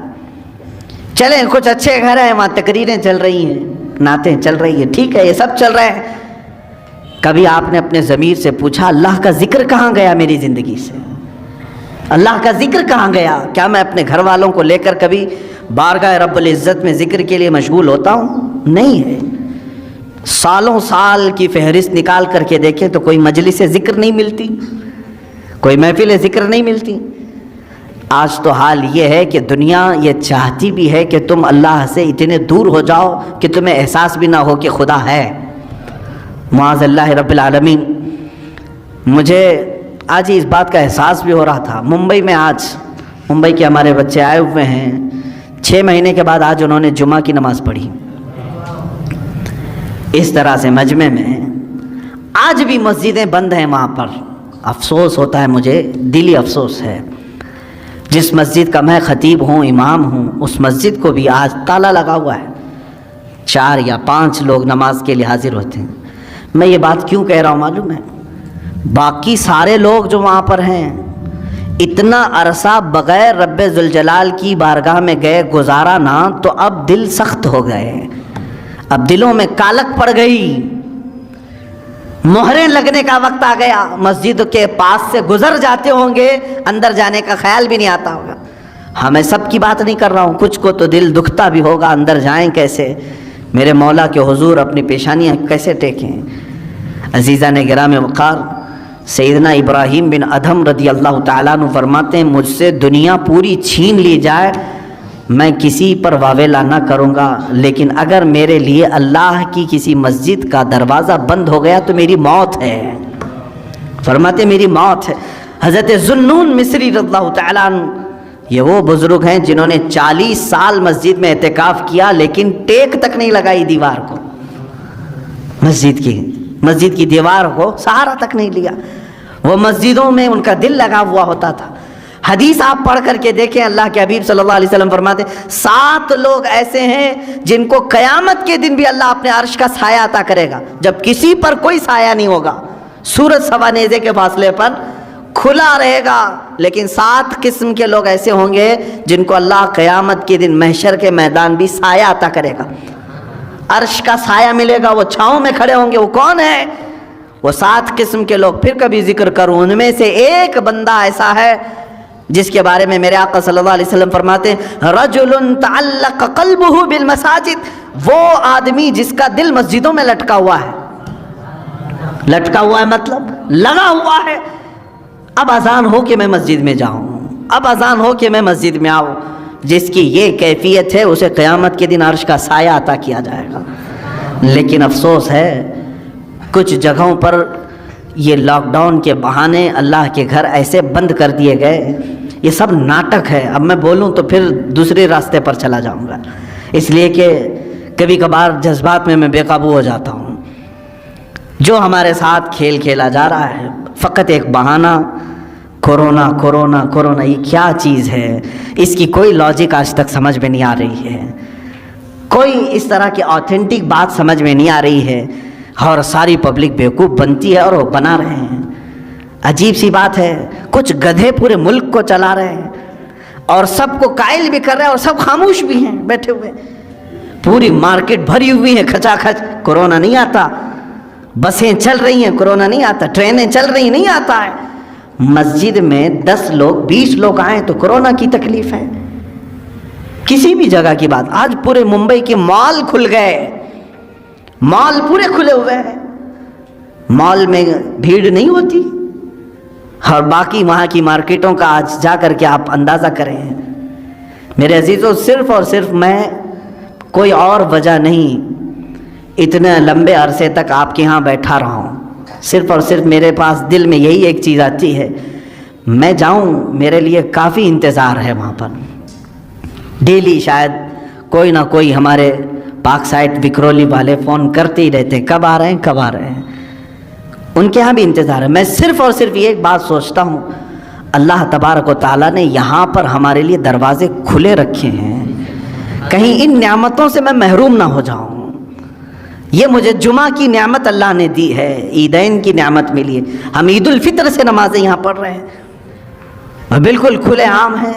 چلیں کچھ اچھے گھر ہیں وہاں تقریریں چل رہی ہیں، نعتیں چل رہی ہیں، ٹھیک ہے، یہ سب چل رہا ہے۔ کبھی آپ نے اپنے ضمیر سے پوچھا اللہ کا ذکر کہاں گیا میری زندگی سے؟ اللہ کا ذکر کہاں گیا؟ کیا میں اپنے گھر والوں کو لے کر کبھی بارگاہ رب العزت میں ذکر کے لیے مشغول ہوتا ہوں؟ نہیں ہے۔ سالوں سال کی فہرست نکال کر کے دیکھیں تو کوئی مجلس ذکر نہیں ملتی، کوئی محفل ذکر نہیں ملتی۔ آج تو حال یہ ہے کہ دنیا یہ چاہتی بھی ہے کہ تم اللہ سے اتنے دور ہو جاؤ کہ تمہیں احساس بھی نہ ہو کہ خدا ہے۔ معاذ اللہ رب العالمین۔ مجھے آج ہی اس بات کا احساس بھی ہو رہا تھا۔ ممبئی کے ہمارے بچے آئے ہوئے ہیں، 6 مہینے کے بعد آج انہوں نے جمعہ کی نماز پڑھی اس طرح سے مجمع میں۔ آج بھی مسجدیں بند ہیں وہاں پر۔ افسوس ہوتا ہے مجھے، دلی افسوس ہے۔ جس مسجد کا میں خطیب ہوں، امام ہوں، اس مسجد کو بھی آج تالا لگا ہوا ہے، 4 یا 5 لوگ نماز کے لیے حاضر ہوتے ہیں۔ میں یہ بات کیوں کہہ رہا ہوں معلوم ہے؟ باقی سارے لوگ جو وہاں پر ہیں اتنا عرصہ بغیر رب ذوالجلال کی بارگاہ میں گئے گزارا نہ، تو اب دل سخت ہو گئے، اب دلوں میں کالک پڑ گئی، مہریں لگنے کا وقت آ گیا۔ مسجد کے پاس سے گزر جاتے ہوں گے، اندر جانے کا خیال بھی نہیں آتا ہوگا۔ ہمیں سب کی بات نہیں کر رہا ہوں، کچھ کو تو دل دکھتا بھی ہوگا، اندر جائیں کیسے، میرے مولا کے حضور اپنی پیشانیاں کیسے ٹیکیں۔ عزیزان گرامی وقار، سیدنا ابراہیم بن ادھم رضی اللہ تعالیٰ عنہ فرماتے ہیں مجھ سے دنیا پوری چھین لی جائے میں کسی پر واویلا نہ کروں گا، لیکن اگر میرے لیے اللہ کی کسی مسجد کا دروازہ بند ہو گیا تو میری موت ہے۔ فرماتے میری موت ہے۔ حضرت ذوالنون مصری رضی اللہ تعالیٰ عنہ، یہ وہ بزرگ ہیں جنہوں نے 40 سال مسجد میں اعتکاف کیا لیکن ٹیک تک نہیں لگائی دیوار کو، مسجد کی دیوار کو سہارا تک نہیں لیا۔ وہ مسجدوں میں ان کا دل لگا ہوا ہوتا تھا۔ حدیث آپ پڑھ کر کے دیکھیں، اللہ کے حبیب صلی اللہ علیہ وسلم فرماتے 7 لوگ ایسے ہیں جن کو قیامت کے دن بھی اللہ اپنے عرش کا سایہ عطا کرے گا، جب کسی پر کوئی سایہ نہیں ہوگا، سورج سوا نیزے کے فاصلے پر کھلا رہے گا۔ لیکن 7 قسم کے لوگ ایسے ہوں گے جن کو اللہ قیامت کے دن محشر کے میدان بھی سایہ عطا کرے گا، عرش کا سایہ ملے گا، وہ چھاؤں میں کھڑے ہوں گے۔ وہ کون ہے؟ وہ 7 قسم کے لوگ پھر کبھی ذکر کروں، ان میں سے ایک بندہ ایسا ہے جس کے بارے میں میرے آقا صلی اللہ علیہ وسلم فرماتے ہیں رجل تعلق قلبہ بالمساجد، وہ آدمی جس کا دل مسجدوں میں لٹکا ہوا ہے۔ لٹکا ہوا ہے مطلب لگا ہوا ہے، اب اذان ہو کہ میں مسجد میں جاؤں، اب اذان ہو کہ میں مسجد میں آؤں۔ جس کی یہ کیفیت ہے اسے قیامت کے دن عرش کا سایہ عطا کیا جائے گا۔ لیکن افسوس ہے کچھ جگہوں پر یہ لاک ڈاؤن کے بہانے اللہ کے گھر ایسے بند کر دیے گئے، یہ سب ناٹک ہے۔ اب میں بولوں تو پھر دوسرے راستے پر چلا جاؤں گا، اس لیے کہ کبھی کبھار جذبات میں بے قابو ہو جاتا ہوں۔ جو ہمارے ساتھ کھیل کھیلا جا رہا ہے فقط ایک بہانہ، کورونا کورونا کورونا، یہ کیا چیز ہے؟ اس کی کوئی لاجک آج تک سمجھ میں نہیں آ رہی ہے، کوئی اس طرح کی آتھینٹک بات سمجھ میں نہیں آ رہی ہے، اور ساری پبلک بیوقوف بنتی ہے اور وہ بنا رہے ہیں۔ عجیب سی بات ہے، کچھ گدھے پورے ملک کو چلا رہے ہیں اور سب کو قائل بھی کر رہے ہیں، اور سب خاموش بھی ہیں بیٹھے ہوئے، پوری مارکیٹ بھری ہوئی ہے کھچا کھچ، کورونا نہیں آتا، بسیں چل رہی ہیں کورونا نہیں آتا، ٹرینیں چل رہی ہیں نہیں آتا ہے۔ مسجد میں 10 لوگ 20 لوگ آئیں تو کورونا کی تکلیف ہے۔ کسی بھی جگہ کی بات، آج پورے ممبئی کے مال کھل گئے، مال پورے کھلے ہوئے ہیں، مال میں بھیڑ نہیں ہوتی، اور باقی وہاں کی مارکیٹوں کا آج جا کر کے آپ اندازہ کریں۔ میرے عزیزو، صرف اور صرف میں، کوئی اور وجہ نہیں، اتنے لمبے عرصے تک آپ کے ہاں بیٹھا رہا ہوں، صرف اور صرف میرے پاس دل میں یہی ایک چیز آتی ہے، میں جاؤں، میرے لیے کافی انتظار ہے وہاں پر۔ ڈیلی شاید کوئی نہ کوئی ہمارے پاک سائٹ وکرولی والے فون کرتے ہی رہتے ہیں، کب آ رہے ہیں کب آ رہے ہیں، ان کے ہاں بھی انتظار ہے۔ میں صرف اور صرف یہ ایک بات سوچتا ہوں، اللہ تبارک و تعالیٰ نے یہاں پر ہمارے لیے دروازے کھلے رکھے ہیں، کہیں ان نعمتوں سے میں محروم نہ ہو جاؤں۔ یہ مجھے جمعہ کی نعمت اللہ نے دی ہے، عیدین کی نعمت ملی ہے، ہم عید الفطر سے نمازیں یہاں پڑھ رہے ہیں، بالکل کھلے عام ہیں،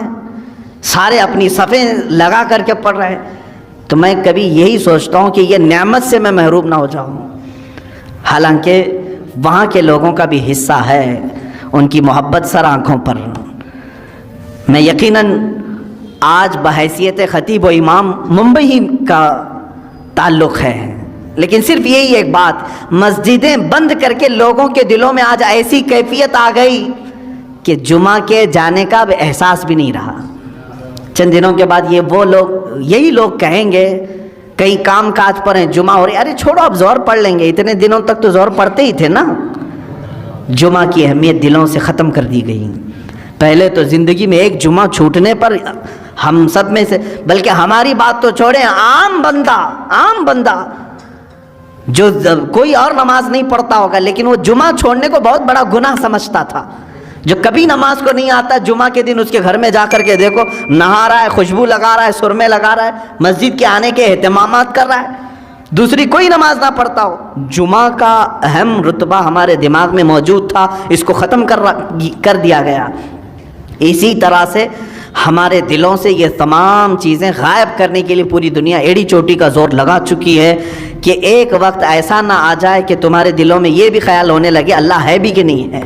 سارے اپنی صفیں لگا کر کے پڑھ رہے ہیں۔ تو میں کبھی یہی سوچتا ہوں کہ یہ نعمت سے میں محروم نہ ہو جاؤں، حالانکہ وہاں کے لوگوں کا بھی حصہ ہے، ان کی محبت سر آنکھوں پر۔ میں یقیناً آج بحیثیت خطیب و امام ممبئی کا تعلق ہے، لیکن صرف یہی ایک بات، مسجدیں بند کر کے لوگوں کے دلوں میں آج ایسی کیفیت آ گئی کہ جمعہ کے جانے کا اب احساس بھی نہیں رہا۔ چند دنوں کے بعد یہی لوگ کہیں گے، کئی کام کاج پر ہیں، جمعہ ہو رہی، ارے چھوڑو اب زور پڑھ لیں گے، اتنے دنوں تک تو زور پڑھتے ہی تھے نا۔ جمعہ کی اہمیت دلوں سے ختم کر دی گئی۔ پہلے تو زندگی میں ایک جمعہ چھوٹنے پر ہم سب میں سے، بلکہ ہماری بات تو چھوڑیں، عام بندہ جو کوئی اور نماز نہیں پڑھتا ہوگا لیکن وہ جمعہ چھوڑنے کو بہت بڑا گناہ سمجھتا تھا۔ جو کبھی نماز کو نہیں آتا، جمعہ کے دن اس کے گھر میں جا کر کے دیکھو، نہا رہا ہے، خوشبو لگا رہا ہے، سرمے لگا رہا ہے، مسجد کے آنے کے اہتمامات کر رہا ہے، دوسری کوئی نماز نہ پڑھتا ہو۔ جمعہ کا اہم رتبہ ہمارے دماغ میں موجود تھا، اس کو ختم کر دیا گیا۔ اسی طرح سے ہمارے دلوں سے یہ تمام چیزیں غائب کرنے کے لیے پوری دنیا ایڑی چوٹی کا زور لگا چکی ہے کہ ایک وقت ایسا نہ آ جائے کہ تمہارے دلوں میں یہ بھی خیال ہونے لگے اللہ ہے بھی کہ نہیں ہے،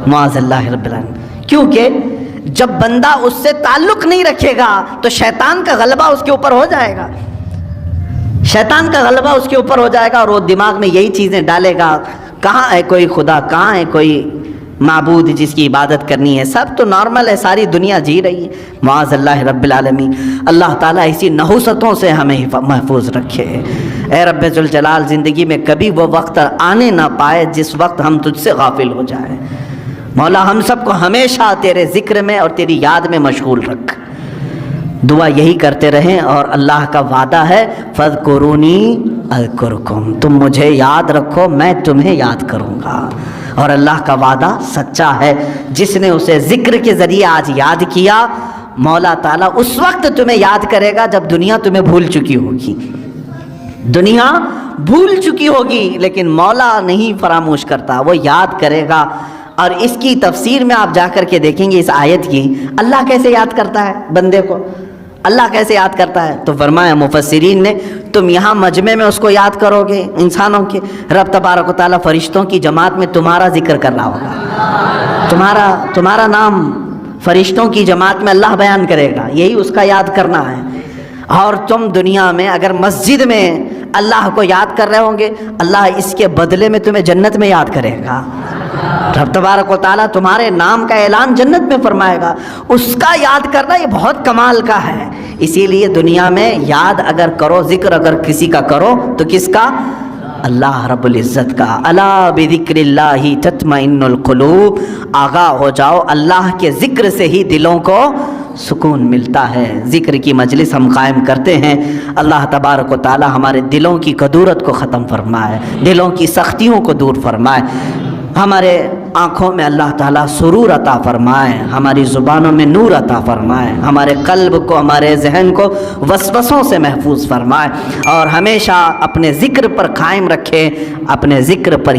معاذ اللہ رب العالمین۔ کیونکہ جب بندہ اس سے تعلق نہیں رکھے گا تو شیطان کا غلبہ اس کے اوپر ہو جائے گا، شیطان کا غلبہ اس کے اوپر ہو جائے گا اور وہ دماغ میں یہی چیزیں ڈالے گا، کہاں ہے کوئی خدا، کہاں ہے کوئی معبود جس کی عبادت کرنی ہے، سب تو نارمل ہے، ساری دنیا جی رہی ہے، معاذ اللہ رب العالمین۔ اللہ تعالیٰ اسی نحوستوں سے ہمیں محفوظ رکھے۔ اے رب ذوالجلال، زندگی میں کبھی وہ وقت آنے نہ پائے جس وقت ہم تجھ سے غافل ہو جائیں۔ مولا ہم سب کو ہمیشہ تیرے ذکر میں اور تیری یاد میں مشغول رکھ۔ دعا یہی کرتے رہیں، اور اللہ کا وعدہ ہے فَاذْكُرُونِي أَذْكُرْكُمْ، تم مجھے یاد رکھو میں تمہیں یاد کروں گا۔ اور اللہ کا وعدہ سچا ہے، جس نے اسے ذکر کے ذریعے آج یاد کیا، مولا تعالیٰ اس وقت تمہیں یاد کرے گا جب دنیا تمہیں بھول چکی ہوگی۔ دنیا بھول چکی ہوگی لیکن مولا نہیں فراموش کرتا، وہ یاد کرے گا۔ اور اس کی تفسیر میں آپ جا کر کے دیکھیں گے اس آیت کی، اللہ کیسے یاد کرتا ہے بندے کو، اللہ کیسے یاد کرتا ہے؟ تو فرمایا مفسرین نے، تم یہاں مجمع میں اس کو یاد کرو گے انسانوں کے، رب تبارک و تعالیٰ فرشتوں کی جماعت میں تمہارا ذکر کر رہا ہوگا، تمہارا نام فرشتوں کی جماعت میں اللہ بیان کرے گا، یہی اس کا یاد کرنا ہے۔ اور تم دنیا میں اگر مسجد میں اللہ کو یاد کر رہے ہوں گے، اللہ اس کے بدلے میں تمہیں جنت میں یاد کرے گا۔ رب تبارک و تعالیٰ تمہارے نام کا اعلان جنت میں فرمائے گا، اس کا یاد کرنا یہ بہت کمال کا ہے۔ اسی لیے دنیا میں یاد اگر کرو، ذکر اگر کسی کا کرو تو کس کا؟ اللہ رب العزت کا۔ الا بذکر اللہ تطمئن القلوب، آگاہ ہو جاؤ اللہ کے ذکر سے ہی دلوں کو سکون ملتا ہے۔ ذکر کی مجلس ہم قائم کرتے ہیں، اللہ تبارک و تعالی ہمارے دلوں کی کدورت کو ختم فرمائے، دلوں کی سختیوں کو دور فرمائے، ہمارے آنکھوں میں اللہ تعالیٰ سرور عطا فرمائے، ہماری زبانوں میں نور عطا فرمائے، ہمارے قلب کو، ہمارے ذہن کو وسوسوں سے محفوظ فرمائے، اور ہمیشہ اپنے ذکر پر قائم رکھے، اپنے ذکر پر